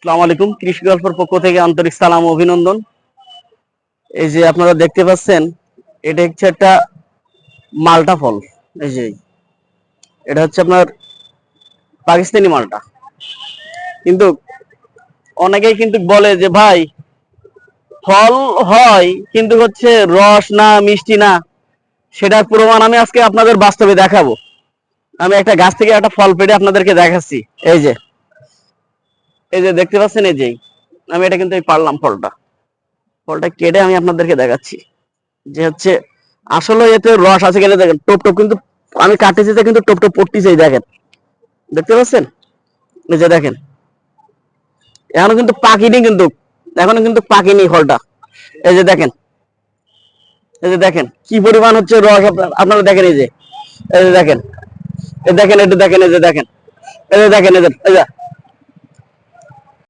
আসসালামু আলাইকুম। কৃষি গল্পের পক্ষ থেকে আন্তরিক সালাম ও অভিনন্দন। এই যে আপনারা দেখতে পাচ্ছেন, এটা হচ্ছে একটা মালটা ফল। এই যে এটা হচ্ছে আপনার পাকিস্তানি মালটা। কিন্তু অনেকেই কিন্তু বলে যে ভাই, ফল হয় কিন্তু হচ্ছে রস না, মিষ্টি না। সেটার প্রমাণ আমি আজকে আপনাদের বাস্তবে দেখাবো। আমি একটা গাছ থেকে একটা ফল পেড়ে আপনাদেরকে দেখাচ্ছি। এই যে এই যে দেখতে পাচ্ছেন, এই যে আমি এটা কিন্তু পারলাম ফলটা ফলটা কেটে আমি আপনাদেরকে দেখাচ্ছি যে হচ্ছে আসলে এতে রস আছে কিনা। দেখেন টোপ টোপ কিন্তু আমি কাটেছি, কিন্তু টোপ টোপ পড়তেছে। দেখেন, দেখতে পাচ্ছেন? এই যে দেখেন, এখনো কিন্তু পাকিনি, এখনো কিন্তু পাকিনি ফলটা। এই যে দেখেন, এই যে দেখেন কি পরিমাণ হচ্ছে রস। আপনারা দেখেন, এই যে দেখেন, এই দেখেন, এটা দেখেন, এই যে দেখেন, এই যে দেখেন, এই যে